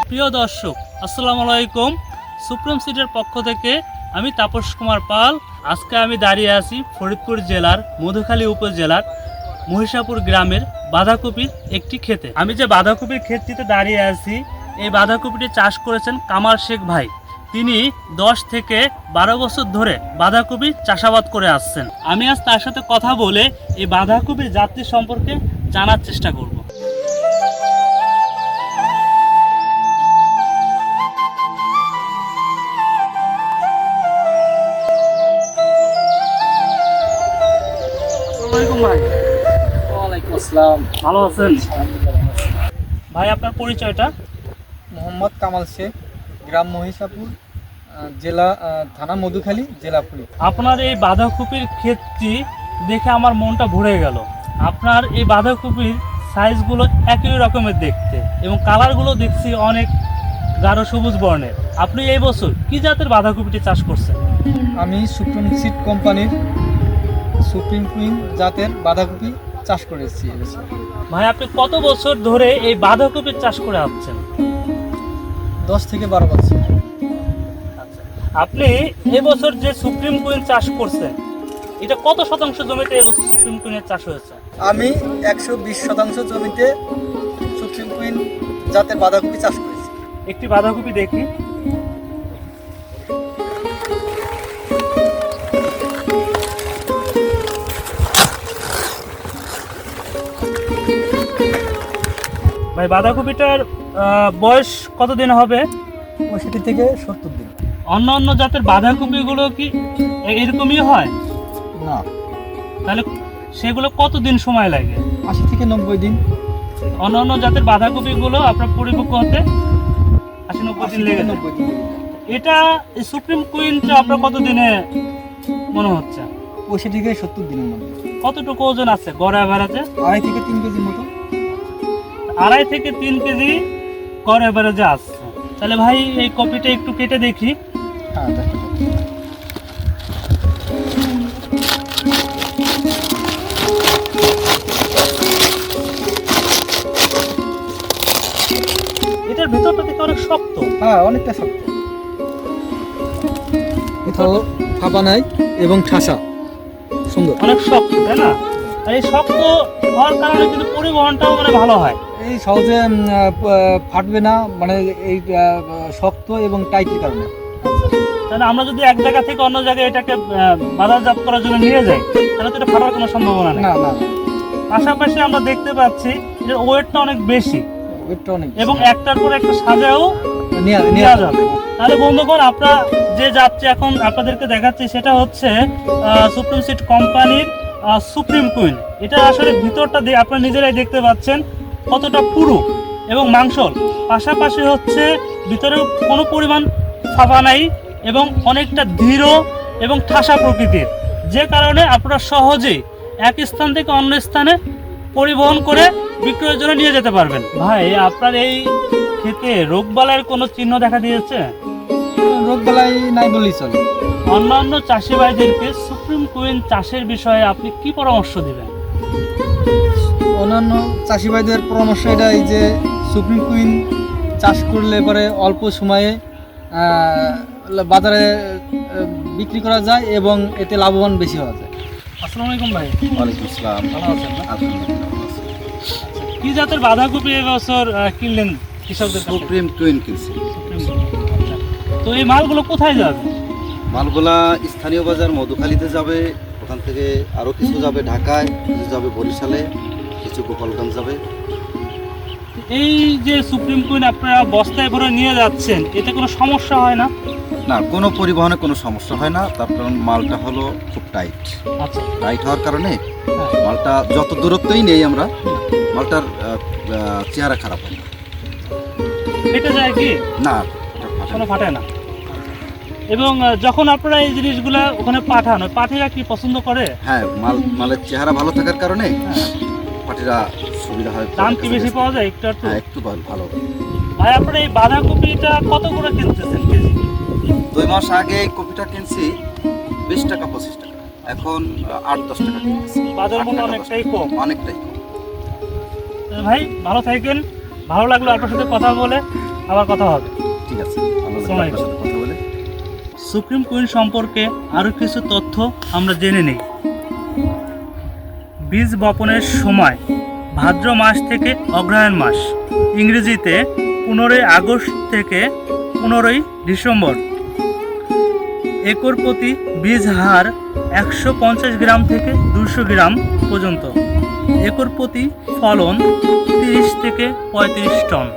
প্রিয় দর্শক, আসসালামু আলাইকুম। সুপ্রিম সিটের পক্ষ থেকে আমি তাপস কুমার পাল। আজকে আমি দাঁড়িয়ে আছি ফরিদপুর জেলার মধুখালী উপজেলার মহিষাপুর গ্রামের বাঁধাকপির একটি ক্ষেতে। আমি যে বাঁধাকপির ক্ষেতটিতে দাঁড়িয়ে আছি, এই বাঁধাকপিটি চাষ করেছেন কামাল শেখ ভাই। তিনি 10 থেকে 12 বছর ধরে বাঁধাকপি চাষাবাদ করে আসছেন। আমি আজ তার সাথে কথা বলে এই বাঁধাকপির জাতি সম্পর্কে জানার চেষ্টা করব। ভাই, ওয়ালাইকুম আসসালাম। ভালো আছেন? ভাই, আপনার পরিচয়টা? মোহাম্মদ কামাল শেখ, গ্রাম মহিষাপুর, জেলা থানা মধুখালী, জেলা ফরিদ। আপনার এই বাঁধাকপির ক্ষেতটি দেখে আমার মনটা ভরে গেল। আপনার এই বাঁধাকপির সাইজগুলো একই রকমের দেখতে এবং কালারগুলো দেখছি অনেক গাঢ় সবুজ বর্ণের। আপনি এই বছর কি জাতের বাঁধাকপিটি চাষ করছেন? আমি সুপ্রিম সিড কোম্পানির সুপ্রিম কুইন জাতের বাঁধাকপি চাষ করেছি এবছর। ভাই, আপনি কত বছর ধরে এই বাঁধাকপির চাষ করে আসছেন? 10 থেকে 12 বছর। আপনি এবছর যে সুপ্রিম কুইন চাষ করছেন, এটা কত শতাংশ জমিতে এবছর সুপ্রিম কুইনের চাষ হয়েছে? আমি 120% জমিতে সুপ্রিম কুইন জাতের বাঁধাকপি চাষ করেছি। একটি বাঁধাকপি দেখি। ভাই, বাঁধাকপিটার বয়স কতদিন হবে? 65 থেকে 70 দিন। অন্য অন্য জাতের বাঁধাকপিগুলো কি এরকমই হয়? না, তাহলে সেগুলো কতদিন সময় লাগে? 80 থেকে 90 দিন। অন্য অন্য জাতের বাঁধাকপিগুলো আপনার পরিপক্ক হতে 80-90 দিন লেগে যায়। 90 দিন। এটা সুপ্রিম কুইনটা আপনার কতদিনে মনে হচ্ছে? 65 থেকে 70 দিনের মধ্যে। কতটুকু ওজন আছে গড় অ্যাভারেজে? 2.5 থেকে 3 কেজির মতো। 2.5 থেকে 3 কেজি গড় অ্যাভারেজে আসছে। তাহলে ভাই, এই কপিটা একটু কেটে দেখি। হ্যাঁ, দেখো। এটার ভেতরটা দেখতে অনেক শক্ত। হ্যাঁ, অনেকটা শক্ত। কোথাও ফাঁপা নাই এবং ঠাসা, সুন্দর। অনেক শক্ত, তাই না? আর এই শক্ত হওয়ার কারণে কিন্তু পরিবহনটাও ভালো হয়। এই সহজে ফাটবে না, মানে এই শক্ত এবং টাইটের কারণে। তাহলে আমরা যদি এক জায়গা থেকে অন্য জায়গায় এটাকে বাজারজাত করার জন্য নিয়ে যাই, তাহলে তো এটা ফাটার কোনো সম্ভাবনা নেই। না না, পাশাপাশি আমরা দেখতে পাচ্ছি যে ওয়েটটা অনেক বেশি ওয়েটটা অনেক এবং একটার পর একটা সাজাও নেওয়া যাবে। তাহলে বন্ধুগণ, আমরা যে যাচ্ছি এখন আপনাদেরকে দেখাচ্ছি, সেটা হচ্ছে সুপ্রিম সিড কোম্পানির সুপ্রিম কুইন। এটা আসলে ভিতরটা আপনারা নিজেরাই দেখতে পাচ্ছেন কতটা পুরু এবং মাংসল। পাশাপাশি হচ্ছে ভিতরে কোনো পরিমাণ ফাঁপা নাই এবং অনেকটা দৃঢ় এবং ঠাসা প্রকৃতির, যে কারণে আপনারা সহজেই এক স্থান থেকে অন্য স্থানে পরিবহন করে বিক্রয়ের জন্য নিয়ে যেতে পারবেন। ভাই, আপনার এই ক্ষেতে রোগবালাইয়ের কোনো চিহ্ন দেখা দিয়েছে? রোগবালাই নাই বললেই চলে। অন্যান্য চাষি ভাইদেরকে সুপ্রিম কুইন চাষের বিষয়ে আপনি কি পরামর্শ দিবেন? অন্যান্য চাষি ভাইদের পরামর্শ এটাই যে সুপ্রিম কুইন চাষ করলে পরে অল্প সময়ে বাজারে বিক্রি করা যায় এবং এতে লাভবান বেশি হওয়া যায়। আসসালামু আলাইকুম ভাই। ওয়ালাইকুম আসসালাম। ভালো আছেন না? আলহামদুলিল্লাহ ভালো আছি। কি জাতের বাঁধাকপি এবছর কিনলেন কৃষকদের কাছে? সুপ্রিম কুইন কিনছি। আচ্ছা। তো এই মালগুলো কোথায় যাবে? মালগুলা স্থানীয় বাজার মধুখালীতে যাবে, ওখান থেকে আরও কিছু যাবে ঢাকায়, কিছু যাবে বরিশালে, কিছু গোপালগঞ্জ যাবে। এই যে সুপ্রিম কুইন আপনারা বস্তায় ভরে নিয়ে যাচ্ছেন, এতে কোনো সমস্যা হয় না? না, কোনো পরিবহনে কোনো সমস্যা হয় না। তার কারণ মালটা হলো খুব টাইট। আচ্ছা। টাইট হওয়ার কারণে হ্যাঁ। মালটা যত দূরত্বই নেই আমরা, মালটার চেহারা খারাপ হয় না। ফেটে যায় কি? না, এটা ফাটে কোনো না। ফাটে না। এবং যখন আপনারা এই জিনিসগুলো ওখানে পাঠান, ওই পাঠিরা কি পছন্দ করে? হ্যাঁ, মালের চেহারা ভালো থাকার কারণে পাটিরা সুবিধা হয়। দাম কি বেশি পাওয়া যায় একটু একটু? হ্যাঁ, একটু ভালো। ভাই, আপনারা এই বাঁধাকপিটা কত করে কিনতেছেন কেজি? 2 মাস আগে এই কপিটা কিনছি 20 টাকা 25 টাকা, এখন 8-10 টাকা কিনতেছি। বাজার মূল্য অনেকটাই কম। অনেকটাই কম। ভাই, ভালো থাকেন। ভালো লাগলো আপনার সাথে কথা বলে। আবার কথা হবে। ঠিক আছে, ভালো লাগলো আসসালামু আপনার সাথে কথা বলে। সুপ্রিম কুইন সম্পর্কে আরও কিছু তথ্য আমরা জেনে নিই। বীজ বপনের সময় ভাদ্র মাস থেকে অগ্রহায়ণ মাস, ইংরেজিতে 15 আগস্ট থেকে 15 ডিসেম্বর। একর প্রতি বীজ হার 150 গ্রাম থেকে 200 গ্রাম পর্যন্ত। একর প্রতি ফলন 30 থেকে 35 টন।